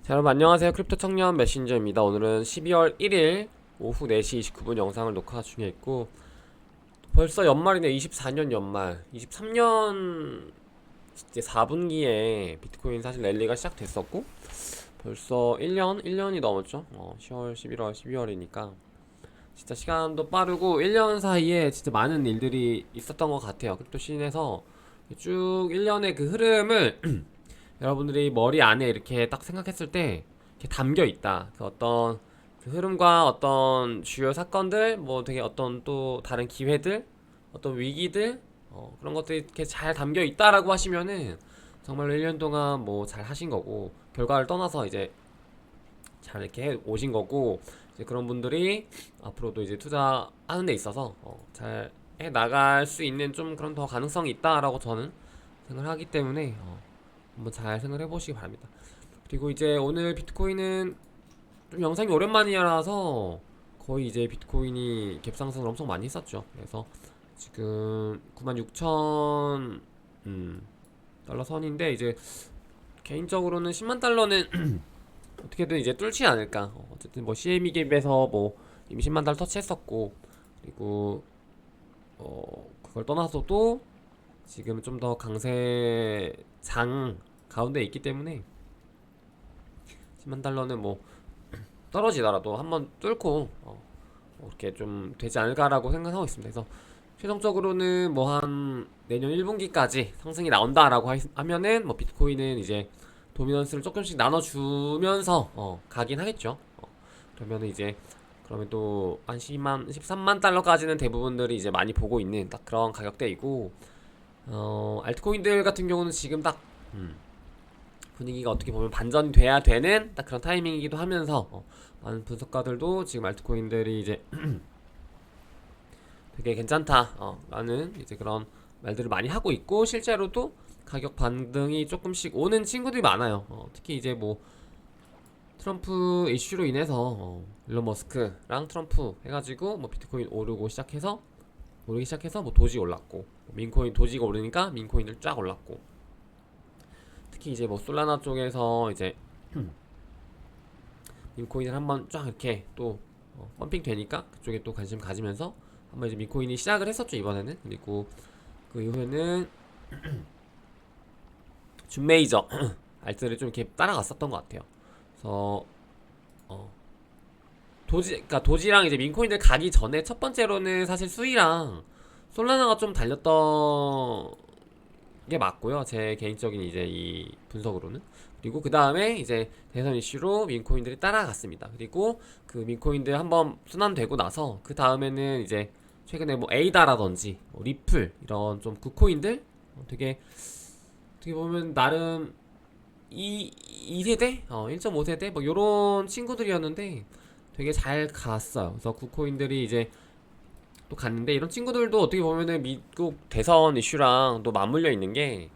자, 여러분 안녕하세요. 크립토 청년 메신저입니다. 오늘은 12월 1일 오후 4시 29분 영상을 녹화 중에 있고, 벌써 연말이네. 24년 연말. 23년 이제 4분기에 비트코인 사실 랠리가 시작됐었고, 벌써 1년이 넘었죠. 10월, 11월, 12월이니까 진짜 시간도 빠르고 1년 사이에 진짜 많은 일들이 있었던 것 같아요. 크립토 씬에서 쭉 1년의 그 흐름을 여러분들이 머리 안에 이렇게 딱 생각했을 때 이렇게 담겨 있다. 그 어떤 그 흐름과 어떤 주요 사건들, 뭐 되게 어떤 또 다른 기회들, 어떤 위기들, 그런 것들이 이렇게 잘 담겨 있다라고 하시면은 정말로 1년 동안 뭐 잘 하신 거고, 결과를 떠나서 이제 잘 이렇게 해 오신 거고, 이제 그런 분들이 앞으로도 이제 투자하는 데 있어서 잘 해 나갈 수 있는 좀 그런 더 가능성이 있다라고 저는 생각을 하기 때문에 한번 잘 생각을 해보시기 바랍니다. 그리고 이제 오늘 비트코인은 좀 영상이 오랜만이라서 거의 이제 비트코인이 갭상승을 엄청 많이 했었죠. 그래서 지금 96,000 달러 선인데, 이제 개인적으로는 10만 달러는 어떻게든 이제 뚫지 않을까. 어쨌든 뭐 CME 갭에서 뭐 이미 10만 달러 터치했었고, 그리고 그걸 떠나서도 지금 좀 더 강세장 가운데 있기 때문에 10만 달러는 뭐 떨어지더라도 한번 뚫고 이렇게 좀 되지 않을까라고 생각하고 있습니다. 그래서 최종적으로는 뭐 한 내년 1분기까지 상승이 나온다라고 하면은 뭐 비트코인은 이제 도미넌스를 조금씩 나눠주면서 가긴 하겠죠. 그러면은 이제 그러면 또 한 12만, 13만 달러까지는 대부분들이 이제 많이 보고 있는 딱 그런 가격대이고, 알트코인들 같은 경우는 지금 딱 분위기가 어떻게 보면 반전이 돼야 되는 딱 그런 타이밍이기도 하면서, 많은 분석가들도 지금 알트코인들이 이제 되게 괜찮다 라는 이제 그런 말들을 많이 하고 있고, 실제로도 가격 반등이 조금씩 오는 친구들이 많아요. 특히 이제 뭐 트럼프 이슈로 인해서 일론 머스크랑 트럼프 해가지고 뭐 비트코인 오르기 시작해서 뭐 도지 올랐고, 민코인 도지가 오르니까 민코인들 쫙 올랐고, 특히 이제 뭐 솔라나 쪽에서 이제 민코인을 한번 쫙 이렇게 또 펌핑 되니까 그쪽에 또 관심 가지면서 한번 이제 민코인이 시작을 했었죠, 이번에는. 그리고 그 이후에는 준 메이저 알트를 좀 이렇게 따라갔었던 것 같아요. 그래서 어, 그러니까 도지랑 이제 민코인들 가기 전에 첫 번째로는 사실 수이랑 솔라나가 좀 달렸던 게 맞고요. 제 개인적인 이제 이 분석으로는. 그리고 그 다음에 이제 대선 이슈로 민코인들이 따라갔습니다. 그리고 그 민코인들 한번 순환되고 나서 그 다음에는 이제 최근에 뭐 에이다라든지 뭐 리플 이런 좀 굿코인들 되게 어떻게 보면 나름 2세대? 1.5세대? 뭐 요런 친구들이었는데 되게 잘 갔어요. 그래서 굿코인들이 이제 또 갔는데, 이런 친구들도 어떻게 보면은 미국 대선 이슈랑 또 맞물려 있는 게,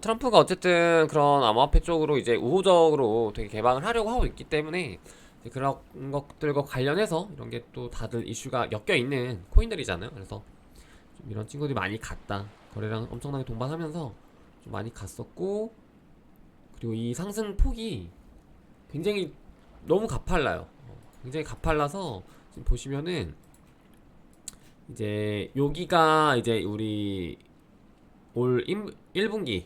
트럼프가 어쨌든 그런 암호화폐 쪽으로 이제 우호적으로 되게 개방을 하려고 하고 있기 때문에 이제 그런 것들과 관련해서 이런 게 또 다들 이슈가 엮여 있는 코인들이잖아요. 그래서 좀 이런 친구들이 많이 갔다. 거래량 엄청나게 동반하면서 좀 많이 갔었고, 그리고 이 상승 폭이 굉장히 너무 가팔라요. 굉장히 가팔라서 지금 보시면은 이제 여기가 이제 우리 올 1분기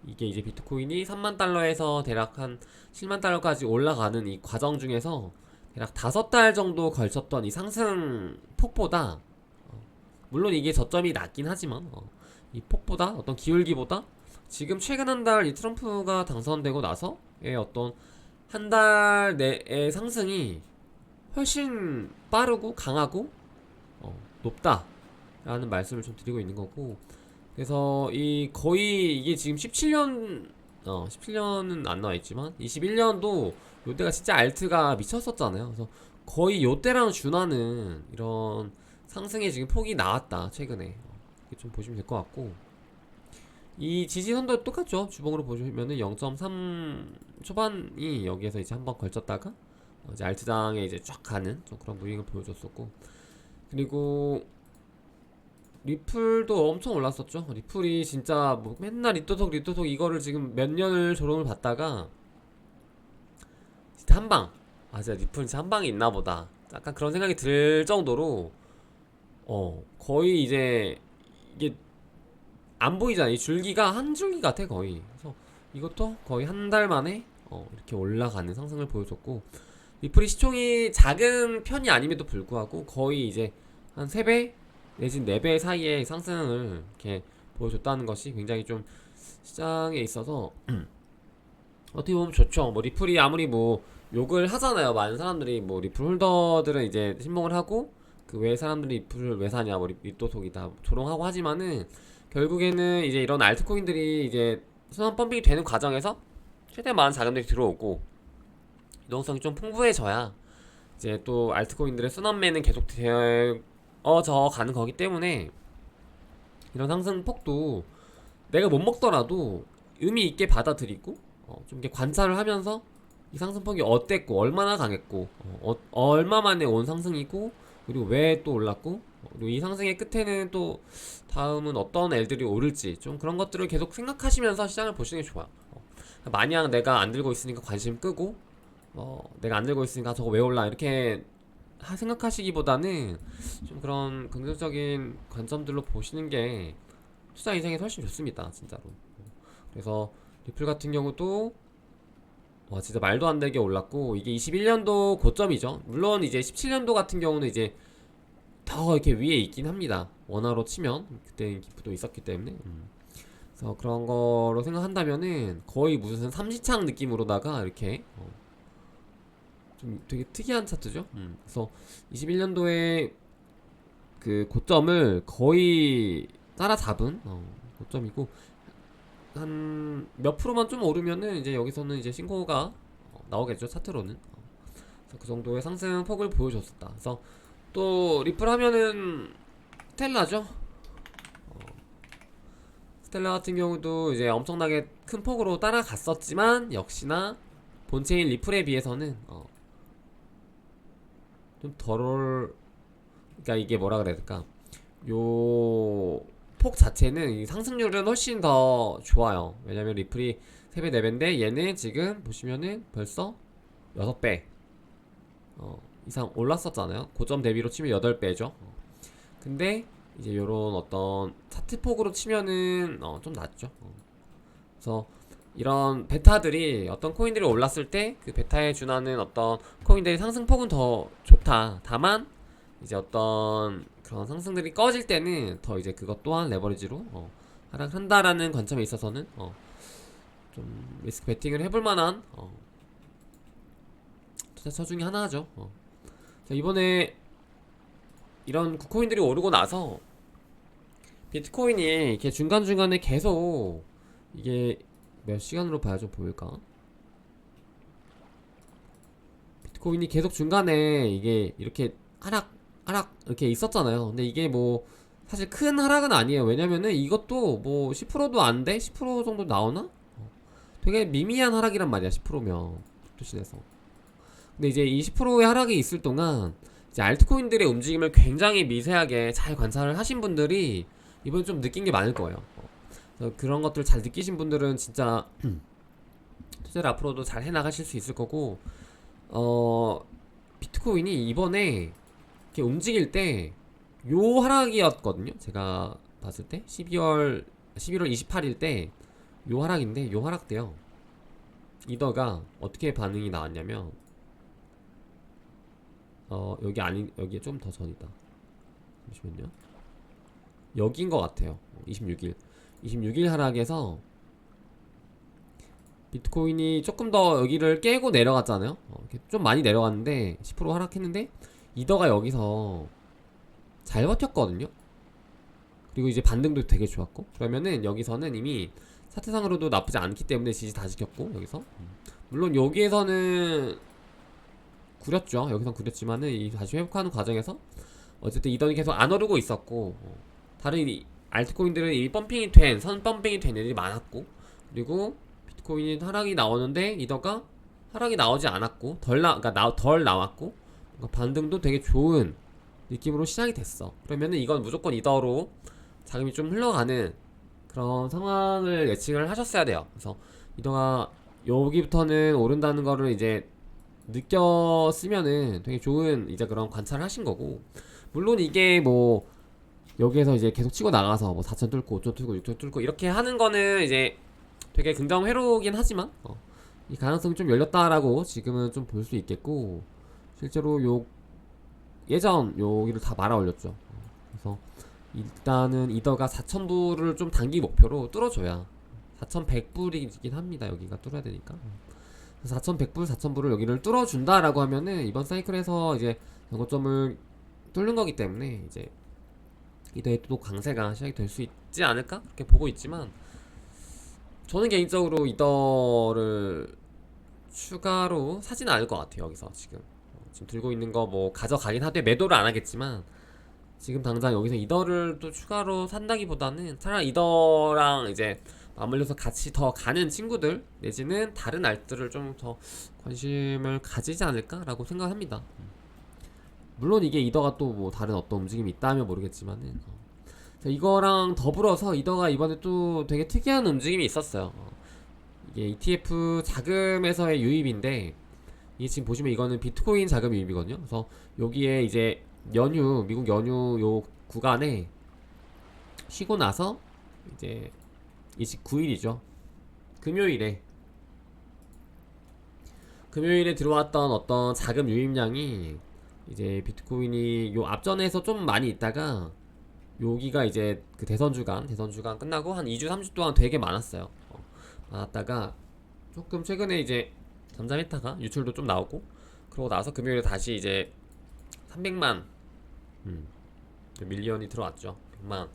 이게 이제 비트코인이 3만 달러에서 대략 한 7만 달러까지 올라가는 이 과정 중에서 대략 5달 정도 걸쳤던 이 상승 폭보다, 물론 이게 저점이 낮긴 하지만 이 폭보다 어떤 기울기보다 지금 최근 한 달 이 트럼프가 당선되고 나서의 어떤 한 달 내의 상승이 훨씬 빠르고 강하고 높다라는 말씀을 좀 드리고 있는 거고, 그래서 이 거의 이게 지금 17년 17년은 안 나와 있지만 21년도 요때가 진짜 알트가 미쳤었잖아요. 그래서 거의 요때랑 준하는 이런 상승의 지금 폭이 나왔다 최근에. 이렇게 좀 보시면 될 것 같고, 이 지지선도 똑같죠. 주봉으로 보시면은 0.3 초반이 여기에서 이제 한번 걸쳤다가 이제 알트장에 이제 쫙 가는 좀 그런 무빙을 보여줬었고, 그리고 리플도 엄청 올랐었죠. 리플이 진짜 뭐 맨날 리또톡 이거를 지금 몇 년을 조롱을 받다가 진짜 한방, 아 진짜 리플 진짜 한방이 있나보다 약간 그런 생각이 들 정도로 거의 이제 이게 안 보이잖아. 이 줄기가 한 줄기 같아 거의. 그래서 이것도 거의 한 달 만에 이렇게 올라가는 상승을 보여줬고, 리플이 시총이 작은 편이 아님에도 불구하고 거의 이제 한 3배 내진 4배 사이의 상승을 이렇게 보여줬다는 것이 굉장히 좀 시장에 있어서 어떻게 보면 좋죠. 뭐 리플이 아무리 뭐 욕을 하잖아요. 많은 사람들이 뭐 리플 홀더들은 이제 신봉을 하고 그 외의 사람들이 리플을 왜 사냐, 뭐 리또속이다 조롱하고 하지만은 결국에는 이제 이런 알트코인들이 이제 순환 펌핑이 되는 과정에서 최대한 많은 자금들이 들어오고 유동성이 좀 풍부해져야 이제 또 알트코인들의 순환매는 계속 되어져 가는 거기 때문에 이런 상승폭도 내가 못 먹더라도 의미 있게 받아들이고 좀 이렇게 관찰을 하면서 이 상승폭이 어땠고 얼마나 강했고 얼마 만에 온 상승이고 그리고 왜 또 올랐고 그리고 이 상승의 끝에는 또 다음은 어떤 애들이 오를지 좀 그런 것들을 계속 생각하시면서 시장을 보시는 게 좋아요. 마냥 내가 안 들고 있으니까 관심 끄고 내가 안 들고 있으니까 저거 왜 올라 이렇게 생각하시기보다는 좀 그런 긍정적인 관점들로 보시는 게 투자 인생에 훨씬 좋습니다, 진짜로. 그래서 리플 같은 경우도 와 진짜 말도 안 되게 올랐고 이게 21년도 고점이죠. 물론 이제 17년도 같은 경우는 이제 더 이렇게 위에 있긴 합니다. 원화로 치면 그때 기프도 있었기 때문에. 그래서 그런 거로 생각한다면은 거의 무슨 삼지창 느낌으로다가 이렇게 좀 되게 특이한 차트죠. 그래서 21년도에 그 고점을 거의 따라잡은 고점이고 한 몇 프로만 좀 오르면은 이제 여기서는 이제 신고가 나오겠죠, 차트로는. 그래서 그 정도의 상승 폭을 보여줬었다. 그래서 또 리플 하면은 스텔라죠. 스텔라 같은 경우도 이제 엄청나게 큰 폭으로 따라갔었지만 역시나 본체인 리플에 비해서는 좀 덜, 그러니까 이게 뭐라 그래야 될까, 요 폭 자체는 이 상승률은 훨씬 더 좋아요. 왜냐면 리플이 3배 4배인데 얘는 지금 보시면은 벌써 6배 이상 올랐었잖아요. 고점 대비로 치면 8배죠. 근데 이제 요런 어떤 차트 폭으로 치면은 좀 낮죠. 그래서 이런 베타들이 어떤 코인들이 올랐을 때 그 베타에 준하는 어떤 코인들의 상승폭은 더 좋다. 다만 이제 어떤 그런 상승들이 꺼질 때는 더 이제 그것 또한 레버리지로 하락한다라는 관점에 있어서는 좀 리스크 베팅을 해볼 만한 투자처 중에 하나죠. 자, 이번에 이런 구코인들이 오르고 나서 비트코인이 이렇게 중간중간에 계속 이게 몇 시간으로 봐야 좀 보일까? 비트코인이 계속 중간에 이게 이렇게 하락 이렇게 있었잖아요. 근데 이게 뭐 사실 큰 하락은 아니에요. 왜냐면은 이것도 뭐 10%도 안 돼? 10% 정도 나오나? 되게 미미한 하락이란 말이야, 10%면 도시에서. 근데 이제 이 10%의 하락이 있을 동안 이제 알트코인들의 움직임을 굉장히 미세하게 잘 관찰을 하신 분들이 이번에 좀 느낀 게 많을 거예요. 그래서 그런 것들 잘 느끼신 분들은 진짜 투자를 앞으로도 잘 해나가실 수 있을 거고, 비트코인이 이번에 이렇게 움직일 때 요 하락이었거든요. 제가 봤을 때 11월 28일 때 요 하락인데, 요 하락 때요 이더가 어떻게 반응이 나왔냐면 여기 아닌, 여기에 좀 더 전이다. 잠시만요. 여기인 것 같아요. 26일 하락에서 비트코인이 조금 더 여기를 깨고 내려갔잖아요. 좀 많이 내려갔는데 10% 하락했는데 이더가 여기서 잘 버텼거든요. 그리고 이제 반등도 되게 좋았고, 그러면은 여기서는 이미 차트상으로도 나쁘지 않기 때문에 지지 다 지켰고, 여기서 물론 여기에서는 구렸죠. 여기선 구렸지만은 이 다시 회복하는 과정에서 어쨌든 이더니 계속 안 오르고 있었고, 다른 알트코인들은 이미 선 펌핑이 된 애들이 많았고, 그리고 비트코인이 하락이 나오는데 이더가 하락이 나오지 않았고 그러니까 덜 나왔고, 그러니까 반등도 되게 좋은 느낌으로 시작이 됐어. 그러면은 이건 무조건 이더로 자금이 좀 흘러가는 그런 상황을 예측을 하셨어야 돼요. 그래서 이더가 여기부터는 오른다는 거를 이제 느꼈으면은 되게 좋은 이제 그런 관찰을 하신 거고, 물론 이게 뭐 여기에서 이제 계속 치고 나가서 뭐 4천 뚫고 5천 뚫고 6천 뚫고 이렇게 하는 거는 이제 되게 긍정 회로긴 하지만 이 가능성이 좀 열렸다라고 지금은 좀 볼 수 있겠고, 실제로 요 예전 여기를 다 말아 올렸죠. 그래서 일단은 이더가 4,000불을 좀 단기 목표로 뚫어줘야 4,100불이긴 합니다. 여기가 뚫어야 되니까. 4,100불, 4,000불을 여기를 뚫어준다라고 하면은 이번 사이클에서 이제 정고점을 뚫는 거기 때문에 이제 이더의 또 강세가 시작이 될 수 있지 않을까? 그렇게 보고 있지만, 저는 개인적으로 이더를 추가로 사지는 않을 것 같아요. 여기서 지금 들고 있는 거 뭐 가져가긴 하되 매도를 안 하겠지만, 지금 당장 여기서 이더를 또 추가로 산다기보다는 차라리 이더랑 이제 맞물려서 같이 더 가는 친구들 내지는 다른 알트를 좀 더 관심을 가지지 않을까라고 생각합니다. 물론 이게 이더가 또 뭐 다른 어떤 움직임이 있다면 모르겠지만은 자, 이거랑 더불어서 이더가 이번에 또 되게 특이한 움직임이 있었어요. 이게 ETF 자금에서의 유입인데, 이게 지금 보시면 이거는 비트코인 자금 유입이거든요. 그래서 여기에 이제 연휴, 미국 연휴 요 구간에 쉬고 나서 이제 29일이죠. 금요일에 들어왔던 어떤 자금 유입량이 이제 비트코인이 요 앞전에서 좀 많이 있다가 여기가 이제 그 대선 주간 끝나고 한 2주 3주 동안 되게 많았어요. 많았다가 조금 최근에 이제 잠잠했다가 유출도 좀 나오고, 그러고 나서 금요일에 다시 이제 300만 밀리언이 들어왔죠. 100만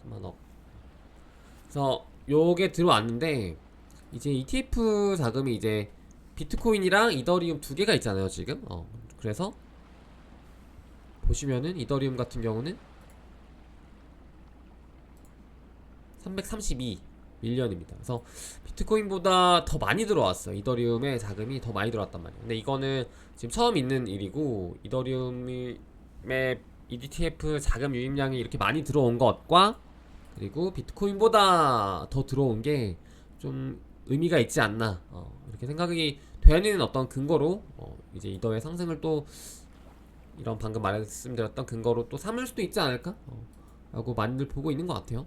3만억. 그래서 요게 들어왔는데, 이제 ETF 자금이 이제 비트코인이랑 이더리움 두 개가 있잖아요 지금. 그래서 보시면은 이더리움 같은 경우는 332 밀리언입니다. 그래서 비트코인보다 더 많이 들어왔어요. 이더리움의 자금이 더 많이 들어왔단 말이에요. 근데 이거는 지금 처음 있는 일이고, 이더리움의 ETF 자금 유입량이 이렇게 많이 들어온 것과 그리고 비트코인보다 더 들어온 게 좀 의미가 있지 않나, 이렇게 생각이 되는 어떤 근거로 이제 이더의 상승을 또 이런 방금 말씀드렸던 근거로 또 삼을 수도 있지 않을까? 라고 많이들 보고 있는 것 같아요.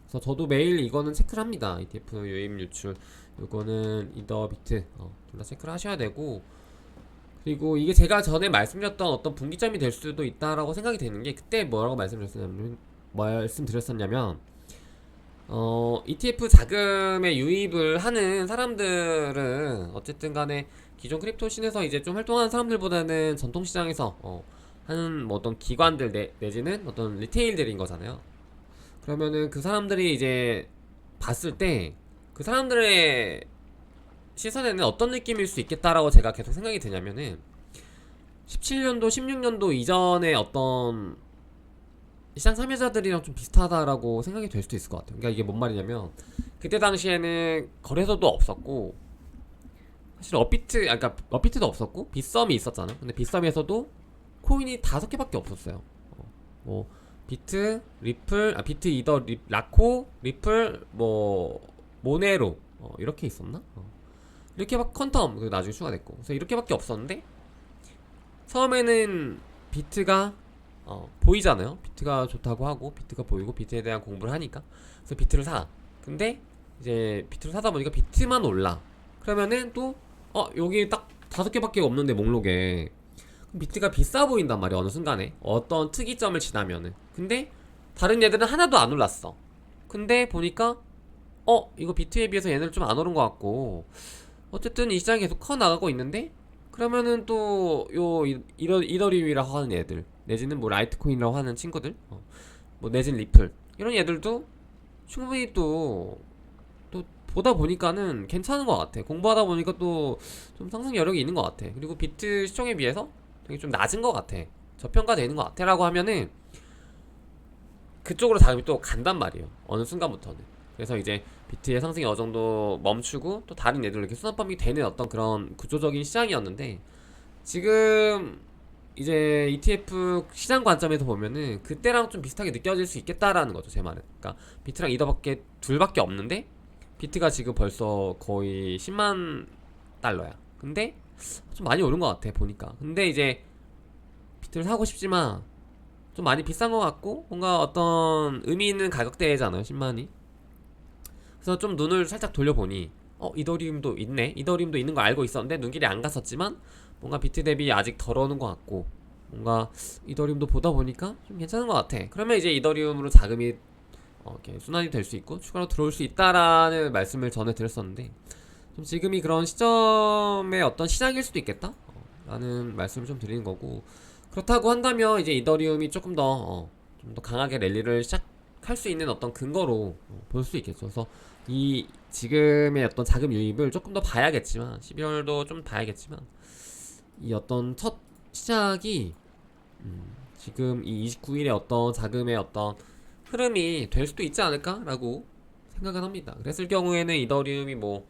그래서 저도 매일 이거는 체크를 합니다. ETF 유입 유출, 요거는 이더 비트 둘 다 체크를 하셔야 되고, 그리고 이게 제가 전에 말씀드렸던 어떤 분기점이 될 수도 있다라고 생각이 되는 게, 그때 뭐라고 말씀드렸었냐면 ETF 자금에 유입을 하는 사람들은 어쨌든 간에 기존 크립토 씬에서 이제 좀 활동하는 사람들보다는 전통시장에서 하는 뭐 어떤 기관들 내지는 어떤 리테일들인 거잖아요. 그러면은 그 사람들이 이제 봤을 때 그 사람들의 시선에는 어떤 느낌일 수 있겠다라고 제가 계속 생각이 드냐면은, 17년도 16년도 이전의 어떤 시장 참여자들이랑 좀 비슷하다라고 생각이 될 수도 있을 것 같아요. 그러니까 이게 뭔 말이냐면, 그때 당시에는 거래소도 없었고, 사실 그러니까 업비트도 없었고 빗썸이 있었잖아. 근데 빗썸에서도 코인이 5개밖에 없었어요. 뭐 비트, 리플, 비트, 이더, 라코, 리플, 뭐 모네로 이렇게 있었나? 이렇게 막 컨텀 그 나중에 추가됐고, 그래서 이렇게밖에 없었는데, 처음에는 비트가 보이잖아요. 비트가 좋다고 하고, 비트가 보이고 비트에 대한 공부를 하니까, 그래서 비트를 사. 근데 이제 비트를 사다 보니까 비트만 올라. 그러면은 또 여기 딱 5개밖에 없는데 목록에, 그럼 비트가 비싸 보인단 말이야 어느 순간에 어떤 특이점을 지나면은. 근데 다른 얘들은 하나도 안 올랐어. 근데 보니까 이거 비트에 비해서 얘네들 좀 안 오른 것 같고, 어쨌든 이 시장이 계속 커 나가고 있는데, 그러면은 또 요 이더리움이라고 하는 애들 내지는 뭐 라이트코인이라고 하는 친구들, 뭐 내지는 리플, 이런 애들도 충분히 또 보다 보니까는 괜찮은 것 같아. 공부하다 보니까 또 좀 상승 여력이 있는 것 같아. 그리고 비트 시총에 비해서 되게 좀 낮은 것 같아. 저평가되는 것 같아 라고 하면은 그쪽으로 자금이 또 간단 말이에요 어느 순간부터는. 그래서 이제 비트의 상승이 어느 정도 멈추고 또 다른 애들로 이렇게 순환법이 되는 어떤 그런 구조적인 시장이었는데, 지금 이제 ETF 시장 관점에서 보면은 그때랑 좀 비슷하게 느껴질 수 있겠다라는 거죠, 제 말은. 그러니까 비트랑 이더밖에 없는데, 비트가 지금 벌써 거의 10만 달러야. 근데 좀 많이 오른 것 같아 보니까. 근데 이제 비트를 사고 싶지만 좀 많이 비싼 것 같고 뭔가 어떤 의미 있는 가격대잖아요 10만이. 그래서 좀 눈을 살짝 돌려보니 이더리움도 있네, 이더리움도 있는 거 알고 있었는데 눈길이 안 갔었지만 뭔가 비트 대비 아직 덜 오는 것 같고 뭔가 이더리움도 보다 보니까 좀 괜찮은 것 같아. 그러면 이제 이더리움으로 자금이 이렇게 순환이 될 수 있고 추가로 들어올 수 있다라는 말씀을 전에 드렸었는데 좀 지금이 그런 시점의 어떤 시작일 수도 있겠다 라는 말씀을 좀 드리는 거고, 그렇다고 한다면 이제 이더리움이 조금 더 좀 더 강하게 랠리를 시작할 수 있는 어떤 근거로 볼 수 있겠죠. 그래서 이 지금의 어떤 자금 유입을 조금 더 봐야겠지만 12월도 좀 봐야겠지만 이 어떤 첫 시작이 지금 이 29일의 어떤 자금의 어떤 흐름이 될 수도 있지 않을까라고 생각은 합니다. 그랬을 경우에는 이더리움이 뭐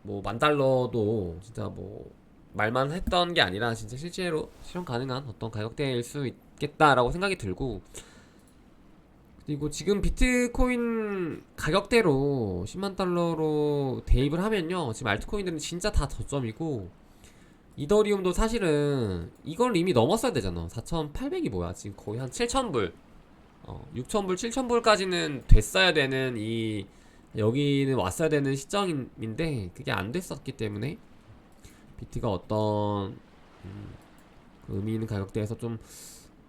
$10,000도 진짜 뭐 말만 했던 게 아니라 진짜 실제로 실현 가능한 어떤 가격대일 수 있겠다라고 생각이 들고, 그리고 지금 비트코인 가격대로 $100,000로 대입을 하면요 지금 알트코인들은 진짜 다 저점이고 이더리움도 사실은 이걸 이미 넘었어야 되잖아. 4,800이 뭐야 지금 거의 한 7,000불 6,000불 7,000불까지는 됐어야 되는 이 여기는 왔어야 되는 시점인데 그게 안 됐었기 때문에 비트가 어떤 그 의미 있는 가격대에서 좀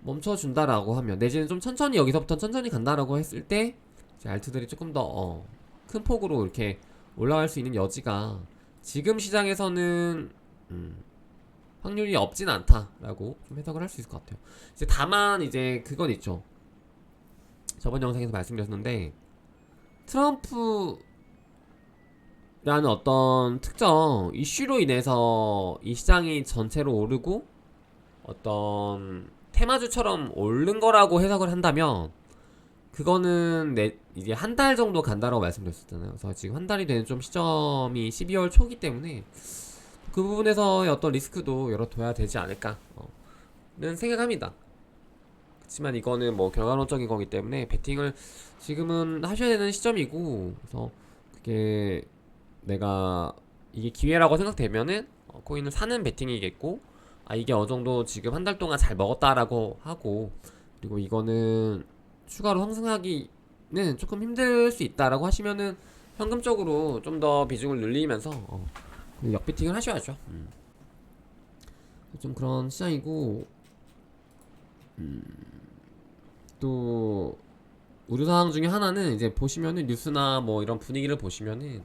멈춰준다라고 하면, 내지는 좀 천천히 여기서부터 천천히 간다라고 했을 때 이제 알트들이 조금 더 큰 폭으로 이렇게 올라갈 수 있는 여지가 지금 시장에서는 확률이 없진 않다라고 좀 해석을 할 수 있을 것 같아요. 이제 다만 이제 그건 있죠. 저번 영상에서 말씀드렸는데 트럼프라는 어떤 특정 이슈로 인해서 이 시장이 전체로 오르고 어떤 테마주처럼 오른 거라고 해석을 한다면 그거는 이제 한 달 정도 간다라고 말씀드렸었잖아요. 그래서 지금 한 달이 되는 좀 시점이 12월 초기 때문에 그 부분에서의 어떤 리스크도 열어둬야 되지 않을까는 생각합니다. 그렇지만 이거는 뭐 결과론적인 거기 때문에 베팅을 지금은 하셔야 되는 시점이고, 그래서 그게 내가 이게 기회라고 생각되면은 코인을 사는 베팅이겠고, 이게 어느 정도 지금 한 달 동안 잘 먹었다라고 하고, 그리고 이거는 추가로 상승하기는 조금 힘들 수 있다라고 하시면은 현금적으로 좀 더 비중을 늘리면서 역베팅을 하셔야죠. 좀 그런 시장이고, 또 우려사항 중에 하나는 이제 보시면은 뉴스나 뭐 이런 분위기를 보시면은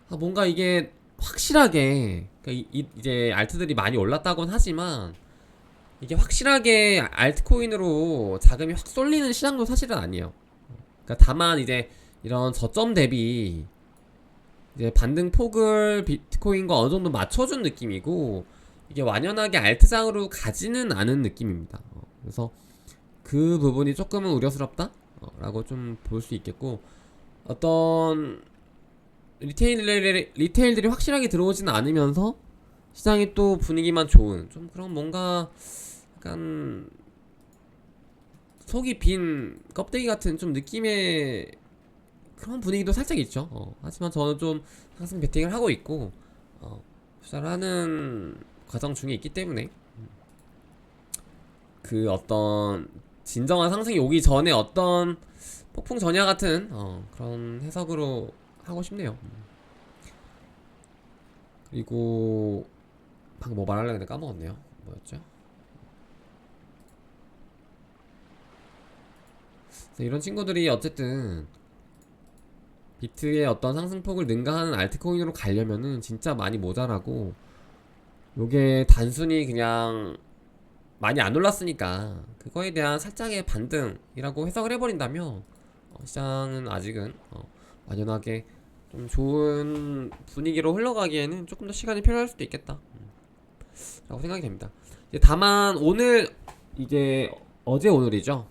뭔가 이게 확실하게 그러니까 이제 알트들이 많이 올랐다곤 하지만 이게 확실하게 알트코인으로 자금이 확 쏠리는 시장도 사실은 아니에요. 그러니까 다만 이제 이런 저점 대비 이제 반등 폭을 비트코인과 어느 정도 맞춰준 느낌이고 이게 완연하게 알트장으로 가지는 않은 느낌입니다. 그래서 그 부분이 조금은 우려스럽다 라고 좀 볼 수 있겠고, 어떤 리테일들이 확실하게 들어오지는 않으면서 시장이 또 분위기만 좋은 좀 그런 뭔가 약간 속이 빈 껍데기 같은 좀 느낌의 그런 분위기도 살짝 있죠. 하지만 저는 좀 상승 베팅을 하고 있고 투자를 하는 과정 중에 있기 때문에 그 어떤 진정한 상승이 오기 전에 어떤 폭풍 전야 같은 그런 해석으로 하고 싶네요. 그리고 방금 뭐 말하려고 했는데 까먹었네요. 뭐였죠? 이런 친구들이 어쨌든 비트의 어떤 상승폭을 능가하는 알트코인으로 가려면은 진짜 많이 모자라고, 요게 단순히 그냥 많이 안 올랐으니까 그거에 대한 살짝의 반등이라고 해석을 해버린다면 시장은 아직은 완연하게 좀 좋은 분위기로 흘러가기에는 조금 더 시간이 필요할 수도 있겠다 라고 생각이 됩니다. 이제 다만 오늘 이제 어제 오늘이죠.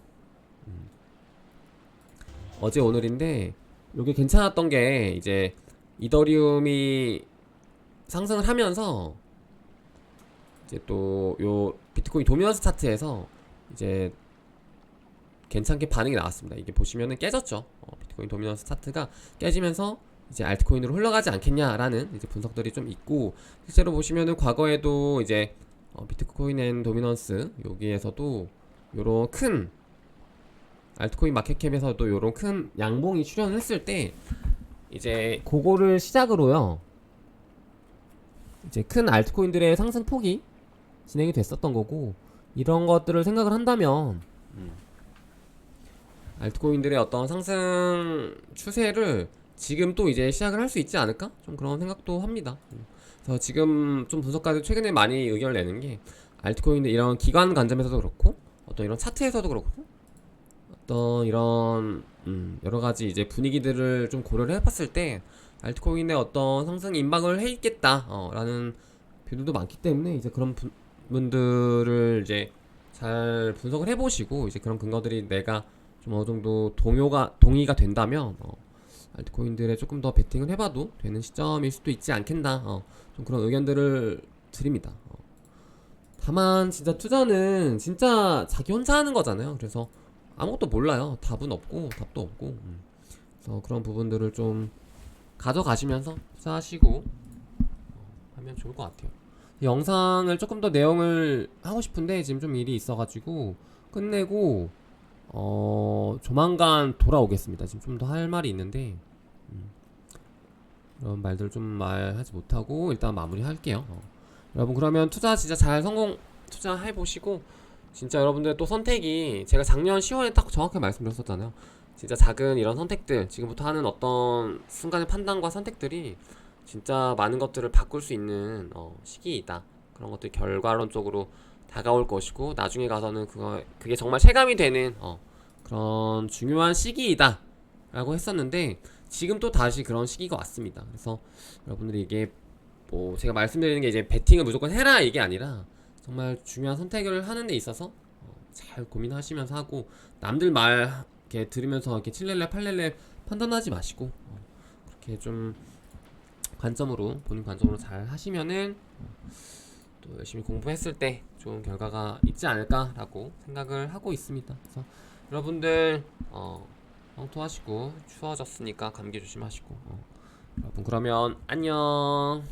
어제 오늘인데 요게 괜찮았던 게 이제 이더리움이 상승을 하면서 이제 또 요 비트코인 도미넌스 차트에서 이제 괜찮게 반응이 나왔습니다. 이게 보시면은 깨졌죠. 비트코인 도미넌스 차트가 깨지면서 이제 알트코인으로 흘러가지 않겠냐라는 이제 분석들이 좀 있고, 실제로 보시면은 과거에도 이제 비트코인 앤 도미넌스 여기에서도 요런 큰 알트코인 마켓캡에서도 요런 큰 양봉이 출현을 했을 때 이제 그거를 시작으로요, 이제 큰 알트코인들의 상승폭이 진행이 됐었던 거고, 이런 것들을 생각을 한다면 알트코인들의 어떤 상승 추세를 지금 또 이제 시작을 할 수 있지 않을까? 좀 그런 생각도 합니다. 그래서 지금 좀 분석가들 최근에 많이 의견을 내는 게, 알트코인들 이런 기관 관점에서도 그렇고 어떤 이런 차트에서도 그렇고 어떤 이런 여러 가지 이제 분위기들을 좀 고려를 해봤을 때 알트코인의 어떤 상승 임박을 해 있겠다 라는 뷰들도 많기 때문에, 이제 그런 분들을 이제 잘 분석을 해보시고, 이제 그런 근거들이 내가 좀 어느 정도 동의가 된다면 알트코인들에 조금 더 베팅을 해봐도 되는 시점일 수도 있지 않겠나, 좀 그런 의견들을 드립니다. 다만 진짜 투자는 진짜 자기 혼자 하는 거잖아요. 그래서 아무것도 몰라요. 답은 없고 답도 없고. 그래서 그런 부분들을 좀 가져가시면서 투자하시고 하면 좋을 것 같아요. 영상을 조금 더 내용을 하고 싶은데 지금 좀 일이 있어가지고 끝내고 조만간 돌아오겠습니다. 지금 좀 더 할 말이 있는데 그런 말들 좀 말하지 못하고 일단 마무리 할게요. 여러분, 그러면 투자 진짜 잘 투자해 보시고, 진짜 여러분들 또 선택이 제가 작년 10월에 딱 정확하게 말씀드렸었잖아요. 진짜 작은 이런 선택들, 지금부터 하는 어떤 순간의 판단과 선택들이 진짜 많은 것들을 바꿀 수 있는 시기이다. 그런 것들이 결과론적으로 다가올 것이고, 나중에 가서는 그게 정말 체감이 되는 그런 중요한 시기이다 라고 했었는데, 지금 또 다시 그런 시기가 왔습니다. 그래서 여러분들이 이게 뭐 제가 말씀드리는 게 이제 베팅을 무조건 해라 이게 아니라, 정말 중요한 선택을 하는 데 있어서 잘 고민하시면서 하고, 남들 말 이렇게 들으면서 이렇게 칠렐레 팔렐레 판단하지 마시고 그렇게 좀 본인 관점으로 잘 하시면은 또 열심히 공부했을 때 좋은 결과가 있지 않을까라고 생각을 하고 있습니다. 그래서 여러분들 황토하시고, 추워졌으니까 감기 조심하시고 여러분, 그러면 안녕.